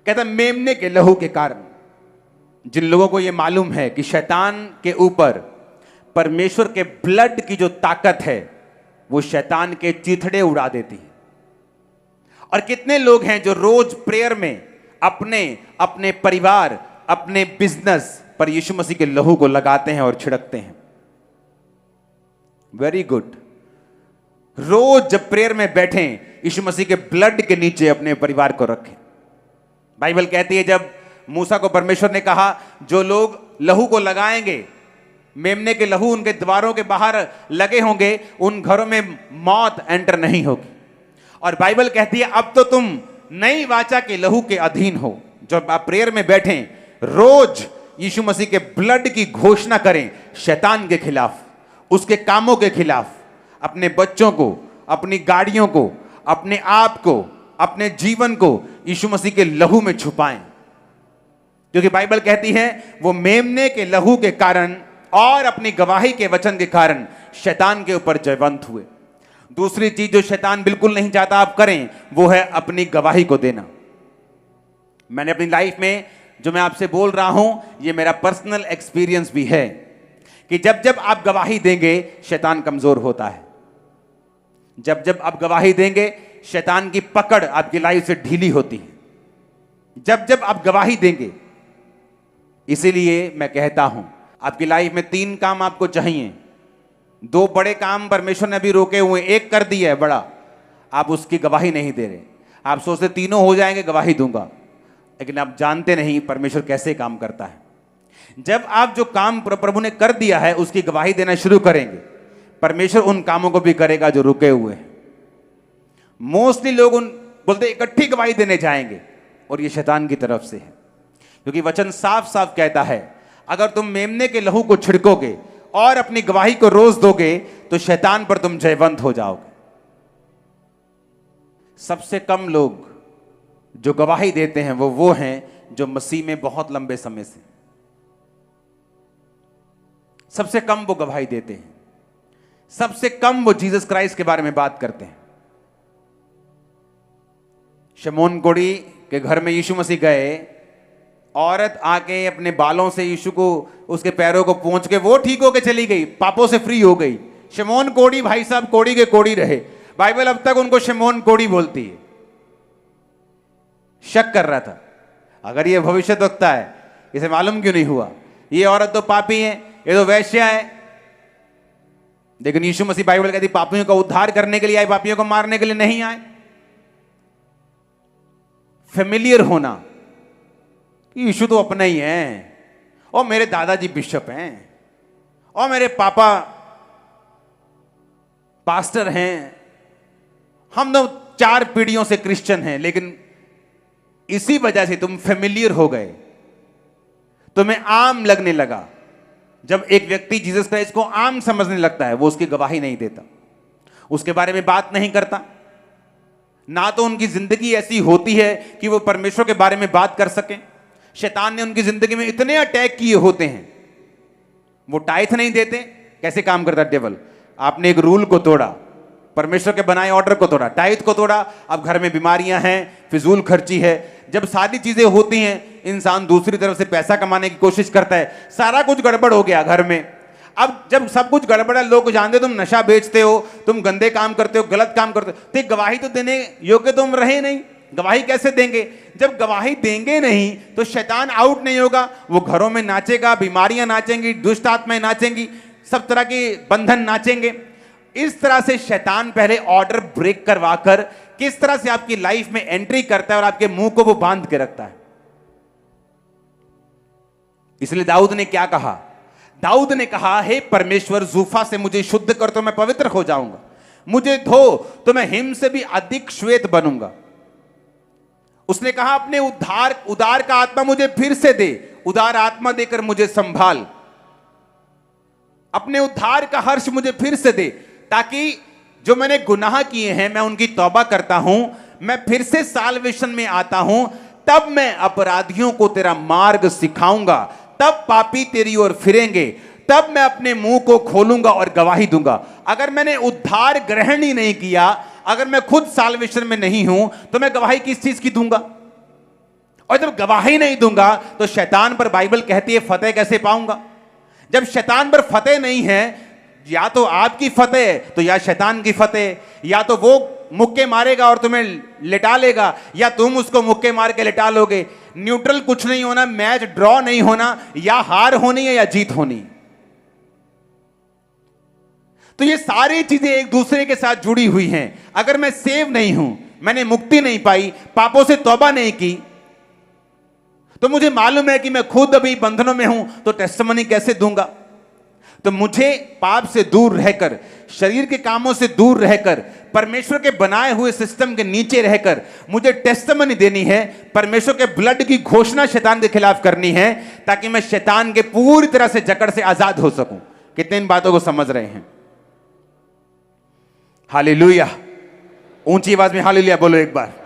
कहता मेमने के लहू के कारण। जिन लोगों को यह मालूम है कि शैतान के ऊपर परमेश्वर के ब्लड की जो ताकत है वो शैतान के चिथड़े उड़ा देती है। और कितने लोग हैं जो रोज प्रेयर में अपने अपने परिवार, अपने बिजनेस पर यीशु मसीह के लहू को लगाते हैं और छिड़कते हैं। Very good. रोज जब प्रेयर में बैठें, यीशु मसीह के ब्लड के नीचे अपने परिवार को रखें। बाइबल कहती है जब मूसा को परमेश्वर ने कहा जो लोग लहू को लगाएंगे, मेमने के लहू उनके द्वारों के बाहर लगे होंगे, उन घरों में मौत एंटर नहीं होगी। और बाइबल कहती है अब तो तुम नई वाचा के लहू के अधीन हो। जब आप प्रेयर में बैठें, रोज यीशु मसीह के ब्लड की घोषणा करें शैतान के खिलाफ, उसके कामों के खिलाफ। अपने बच्चों को, अपनी गाड़ियों को, अपने आप को, अपने जीवन को यीशु मसीह के लहू में छुपाएं, क्योंकि बाइबल कहती है वो मेमने के लहू के कारण और अपनी गवाही के वचन के कारण शैतान के ऊपर जयवंत हुए। दूसरी चीज जो शैतान बिल्कुल नहीं चाहता आप करें वो है अपनी गवाही को देना। मैंने अपनी लाइफ में जो मैं आपसे बोल रहा हूं ये मेरा पर्सनल एक्सपीरियंस भी है कि जब जब आप गवाही देंगे शैतान कमजोर होता है। जब जब आप गवाही देंगे शैतान की पकड़ आपकी लाइफ से ढीली होती है। जब जब आप गवाही देंगे, इसीलिए मैं कहता हूं आपकी लाइफ में 3 काम आपको चाहिए। 2 बड़े काम परमेश्वर ने अभी रोके हुए, एक कर दिया है बड़ा, आप उसकी गवाही नहीं दे रहे। आप सोचते तीनों हो जाएंगे गवाही दूंगा, लेकिन आप जानते नहीं परमेश्वर कैसे काम करता है। जब आप जो काम प्रभु ने कर दिया है उसकी गवाही देना शुरू करेंगे, परमेश्वर उन कामों को भी करेगा जो रुके हुए हैं। मोस्टली लोग उन बोलते इकट्ठी गवाही देने जाएंगे, और ये शैतान की तरफ से है, क्योंकि वचन साफ साफ कहता है अगर तुम मेमने के लहू को छिड़कोगे और अपनी गवाही को रोज दोगे तो शैतान पर तुम जयवंत हो जाओगे। सबसे कम लोग जो गवाही देते हैं वो हैं जो मसीह में बहुत लंबे समय से, सबसे कम वो गवाही देते हैं, सबसे कम वो जीसस क्राइस्ट के बारे में बात करते हैं। शमौन कोढ़ी के घर में यीशु मसीह गए, औरत आके अपने बालों से यीशु को, उसके पैरों को पोंछ के वो ठीक होके चली गई, पापों से फ्री हो गई। शमौन कोढ़ी भाई साहब कोढ़ी के कोढ़ी रहे, बाइबल अब तक उनको शमौन कोढ़ी बोलती है। शक कर रहा था अगर ये भविष्यद्वक्ता है, इसे मालूम क्यों नहीं हुआ, ये औरत तो पापी है, ये तो वैश्या है। लेकिन यीशु मसीह बाइबल कहती पापियों का उद्धार करने के लिए आए, पापियों को मारने के लिए नहीं आए। फेमिलियर होना, यीशु तो अपना ही है, और मेरे दादाजी बिशप हैं, और मेरे पापा पास्टर हैं, हम तो 4 पीढ़ियों से क्रिश्चियन हैं। लेकिन इसी वजह से तुम फेमिलियर हो गए, तुम्हें आम लगने लगा। जब एक व्यक्ति जीसस क्राइस्ट को आम समझने लगता है, वो उसकी गवाही नहीं देता, उसके बारे में बात नहीं करता, ना तो उनकी जिंदगी ऐसी होती है कि वो परमेश्वर के बारे में बात कर सकें। शैतान ने उनकी जिंदगी में इतने अटैक किए होते हैं, वो टाइथ नहीं देते। कैसे काम करता है डेविल, आपने एक रूल को तोड़ा, परमेश्वर के बनाए ऑर्डर को तोड़ा, टाइथ को तोड़ा, अब घर में बीमारियां हैं, फिजूल खर्ची है। जब सारी चीजें होती हैं, इंसान दूसरी तरफ से पैसा कमाने की कोशिश करता है, सारा कुछ गड़बड़ हो गया घर में। अब जब सब कुछ गड़बड़ है, लोग जानते तुम नशा बेचते हो, तुम गंदे काम करते हो, गलत काम करते हो, तो गवाही तो देने योग्य तुम रहे नहीं। गवाही कैसे देंगे? जब गवाही देंगे नहीं तो शैतान आउट नहीं होगा, वो घरों में नाचेगा, बीमारियां नाचेंगी, दुष्ट आत्माएं नाचेंगी, सब तरह के बंधन नाचेंगे। इस तरह से शैतान पहले ऑर्डर ब्रेक करवाकर किस तरह से आपकी लाइफ में एंट्री करता है और आपके मुंह को वो बांध के रखता है। इसलिए दाऊद ने क्या कहा? दाऊद ने कहा, हे परमेश्वर जूफा से मुझे शुद्ध कर तो मैं पवित्र हो जाऊंगा, मुझे धो तो मैं हिम से भी अधिक श्वेत बनूंगा। उसने कहा अपने उदार का आत्मा मुझे फिर से दे, उदार आत्मा देकर मुझे संभाल, अपने उद्धार का हर्ष मुझे फिर से दे, ताकि जो मैंने गुनाह किए हैं मैं उनकी तौबा करता हूं, मैं फिर से साल्वेशन में आता हूं, तब मैं अपराधियों को तेरा मार्ग सिखाऊंगा, तब पापी तेरी ओर फिरेंगे, तब मैं अपने मुंह को खोलूंगा और गवाही दूंगा। अगर मैंने उद्धार ग्रहण ही नहीं किया, अगर मैं खुद साल्वेशन में नहीं हूं, तो मैं गवाही किस चीज की दूंगा? और जब गवाही नहीं दूंगा तो शैतान पर बाइबल कहती है फतेह कैसे पाऊंगा? जब शैतान पर फतेह नहीं है, या तो आपकी फतेह तो या शैतान की फतेह, या तो वो मुक्के मारेगा और तुम्हें लिटा लेगा, या तुम उसको मुक्के मार के लिटा लोगे। न्यूट्रल कुछ नहीं होना, मैच ड्रॉ नहीं होना, या हार होनी है या जीत होनी। तो ये सारी चीजें एक दूसरे के साथ जुड़ी हुई हैं। अगर मैं सेव नहीं हूं, मैंने मुक्ति नहीं पाई, पापों से तौबा नहीं की, तो मुझे मालूम है कि मैं खुद अभी बंधनों में हूं, तो टेस्टिमनी कैसे दूंगा? तो मुझे पाप से दूर रहकर, शरीर के कामों से दूर रहकर, परमेश्वर के बनाए हुए सिस्टम के नीचे रहकर मुझे टेस्टिमनी देनी है, परमेश्वर के ब्लड की घोषणा शैतान के खिलाफ करनी है, ताकि मैं शैतान के पूरी तरह से जकड़ से आजाद हो सकूं। कितने इन बातों को समझ रहे हैं? हालेलुया! ऊंची आवाज में हालेलुया बोलो एक बार।